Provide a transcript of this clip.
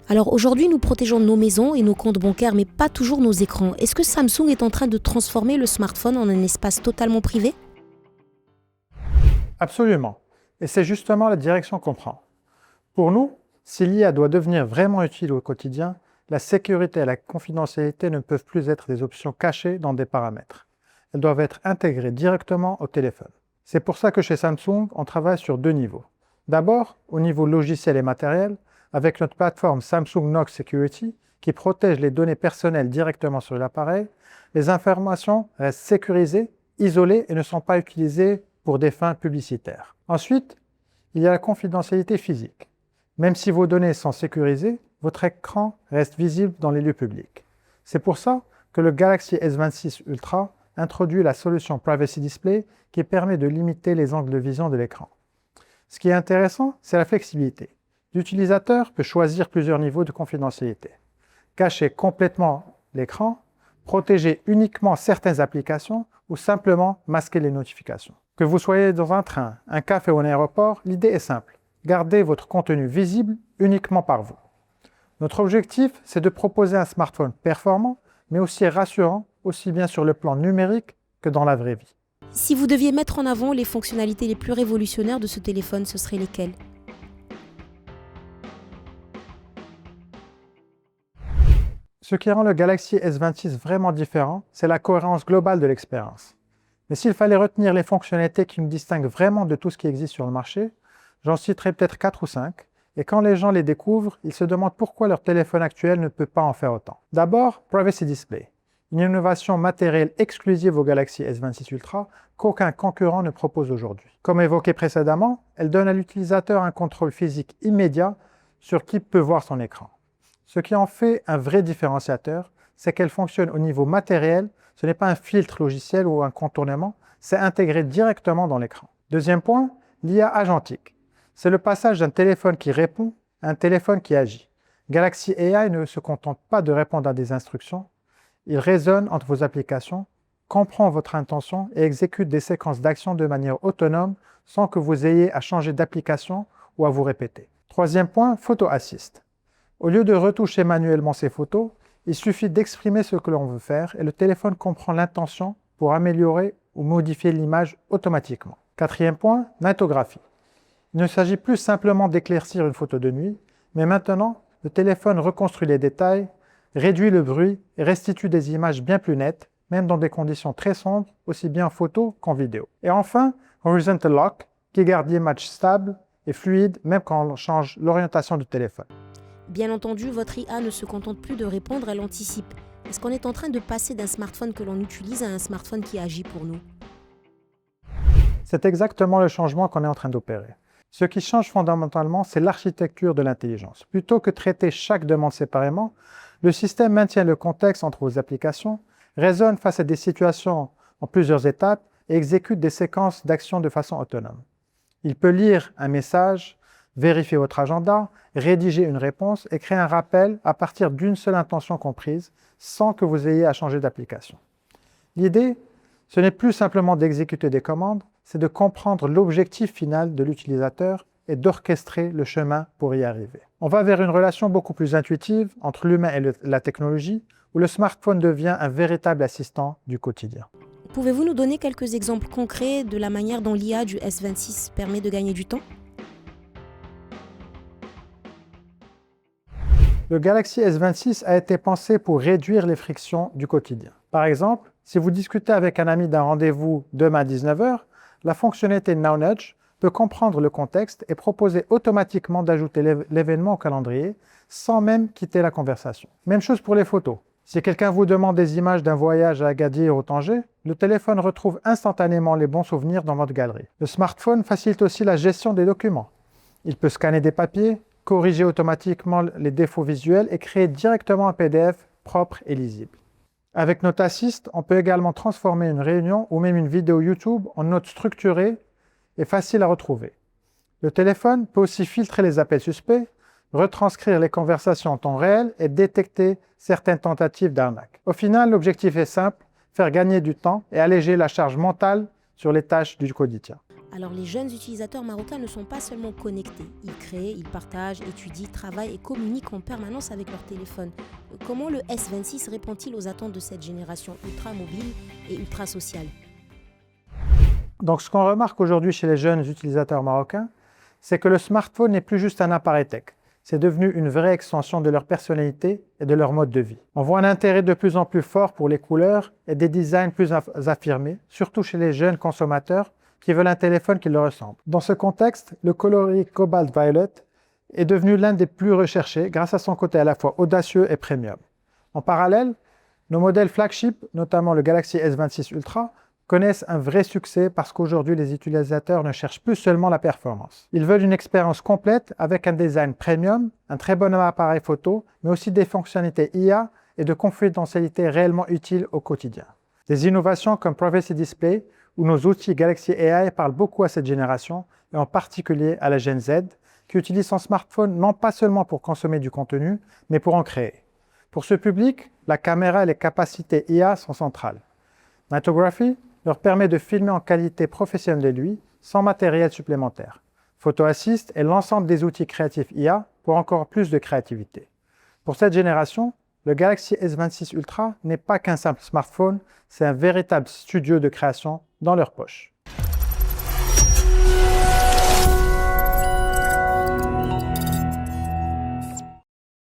Alors aujourd'hui, nous protégeons nos maisons et nos comptes bancaires, mais pas toujours nos écrans. Est-ce que Samsung est en train de transformer le smartphone en un espace totalement privé? Absolument. Et c'est justement la direction qu'on prend. Pour nous, si l'IA doit devenir vraiment utile au quotidien, la sécurité et la confidentialité ne peuvent plus être des options cachées dans des paramètres. Elles doivent être intégrées directement au téléphone. C'est pour ça que chez Samsung, on travaille sur deux niveaux. D'abord, au niveau logiciel et matériel, avec notre plateforme Samsung Knox Security, qui protège les données personnelles directement sur l'appareil, les informations restent sécurisées, isolées et ne sont pas utilisées pour des fins publicitaires. Ensuite, il y a la confidentialité physique. Même si vos données sont sécurisées, votre écran reste visible dans les lieux publics. C'est pour ça que le Galaxy S26 Ultra introduit la solution Privacy Display qui permet de limiter les angles de vision de l'écran. Ce qui est intéressant, c'est la flexibilité. L'utilisateur peut choisir plusieurs niveaux de confidentialité. Cacher complètement l'écran, protéger uniquement certaines applications ou simplement masquer les notifications. Que vous soyez dans un train, un café ou un aéroport, l'idée est simple. Gardez votre contenu visible uniquement par vous. Notre objectif, c'est de proposer un smartphone performant, mais aussi rassurant, aussi bien sur le plan numérique que dans la vraie vie. Si vous deviez mettre en avant les fonctionnalités les plus révolutionnaires de ce téléphone, ce seraient lesquelles? Ce qui rend le Galaxy S26 vraiment différent, c'est la cohérence globale de l'expérience. Mais s'il fallait retenir les fonctionnalités qui nous distinguent vraiment de tout ce qui existe sur le marché, j'en citerai peut-être 4 ou 5, et quand les gens les découvrent, ils se demandent pourquoi leur téléphone actuel ne peut pas en faire autant. D'abord, Privacy Display, une innovation matérielle exclusive au Galaxy S26 Ultra qu'aucun concurrent ne propose aujourd'hui. Comme évoqué précédemment, elle donne à l'utilisateur un contrôle physique immédiat sur qui peut voir son écran. Ce qui en fait un vrai différenciateur, c'est qu'elle fonctionne au niveau matériel, ce n'est pas un filtre logiciel ou un contournement, c'est intégré directement dans l'écran. Deuxième point, l'IA agentique. C'est le passage d'un téléphone qui répond à un téléphone qui agit. Galaxy AI ne se contente pas de répondre à des instructions, il raisonne entre vos applications, comprend votre intention et exécute des séquences d'actions de manière autonome sans que vous ayez à changer d'application ou à vous répéter. Troisième point, Photo Assist. Au lieu de retoucher manuellement ces photos, il suffit d'exprimer ce que l'on veut faire et le téléphone comprend l'intention pour améliorer ou modifier l'image automatiquement. Quatrième point, Nightographie. Il ne s'agit plus simplement d'éclaircir une photo de nuit, mais maintenant, le téléphone reconstruit les détails, réduit le bruit et restitue des images bien plus nettes, même dans des conditions très sombres, aussi bien en photo qu'en vidéo. Et enfin, Horizontal Lock, qui garde l'image stable et fluide, même quand on change l'orientation du téléphone. Bien entendu, votre IA ne se contente plus de répondre, elle anticipe. Est-ce qu'on est en train de passer d'un smartphone que l'on utilise à un smartphone qui agit pour nous? C'est exactement le changement qu'on est en train d'opérer. Ce qui change fondamentalement, c'est l'architecture de l'intelligence. Plutôt que traiter chaque demande séparément, le système maintient le contexte entre vos applications, raisonne face à des situations en plusieurs étapes et exécute des séquences d'actions de façon autonome. Il peut lire un message, vérifier votre agenda, rédiger une réponse et créer un rappel à partir d'une seule intention comprise, sans que vous ayez à changer d'application. L'idée, ce n'est plus simplement d'exécuter des commandes, c'est de comprendre l'objectif final de l'utilisateur et d'orchestrer le chemin pour y arriver. On va vers une relation beaucoup plus intuitive entre l'humain et la technologie, où le smartphone devient un véritable assistant du quotidien. Pouvez-vous nous donner quelques exemples concrets de la manière dont l'IA du S26 permet de gagner du temps? Le Galaxy S26 a été pensé pour réduire les frictions du quotidien. Par exemple, si vous discutez avec un ami d'un rendez-vous demain à 19 h, la fonctionnalité Now Nudge peut comprendre le contexte et proposer automatiquement d'ajouter l'événement au calendrier sans même quitter la conversation. Même chose pour les photos. Si quelqu'un vous demande des images d'un voyage à Agadir ou Tanger, le téléphone retrouve instantanément les bons souvenirs dans votre galerie. Le smartphone facilite aussi la gestion des documents. Il peut scanner des papiers, corriger automatiquement les défauts visuels et créer directement un PDF propre et lisible. Avec Note Assist, on peut également transformer une réunion ou même une vidéo YouTube en note structurée et facile à retrouver. Le téléphone peut aussi filtrer les appels suspects, retranscrire les conversations en temps réel et détecter certaines tentatives d'arnaque. Au final, l'objectif est simple, faire gagner du temps et alléger la charge mentale sur les tâches du quotidien. Alors les jeunes utilisateurs marocains ne sont pas seulement connectés, ils créent, ils partagent, étudient, travaillent et communiquent en permanence avec leur téléphone. Comment le S26 répond-il aux attentes de cette génération ultra mobile et ultra sociale? Donc ce qu'on remarque aujourd'hui chez les jeunes utilisateurs marocains, c'est que le smartphone n'est plus juste un appareil tech. C'est devenu une vraie extension de leur personnalité et de leur mode de vie. On voit un intérêt de plus en plus fort pour les couleurs et des designs plus affirmés, surtout chez les jeunes consommateurs qui veulent un téléphone qui leur ressemble. Dans ce contexte, le coloris Cobalt Violet est devenu l'un des plus recherchés grâce à son côté à la fois audacieux et premium. En parallèle, nos modèles flagship, notamment le Galaxy S26 Ultra, connaissent un vrai succès parce qu'aujourd'hui, les utilisateurs ne cherchent plus seulement la performance. Ils veulent une expérience complète avec un design premium, un très bon appareil photo, mais aussi des fonctionnalités IA et de confidentialité réellement utiles au quotidien. Des innovations comme Privacy Display ou nos outils Galaxy AI parlent beaucoup à cette génération, et en particulier à la Gen Z, qui utilise son smartphone non pas seulement pour consommer du contenu, mais pour en créer. Pour ce public, la caméra et les capacités IA sont centrales. Nightography leur permet de filmer en qualité professionnelle de lui, sans matériel supplémentaire. Photo Assist est l'ensemble des outils créatifs IA pour encore plus de créativité. Pour cette génération, le Galaxy S26 Ultra n'est pas qu'un simple smartphone, c'est un véritable studio de création dans leur poche.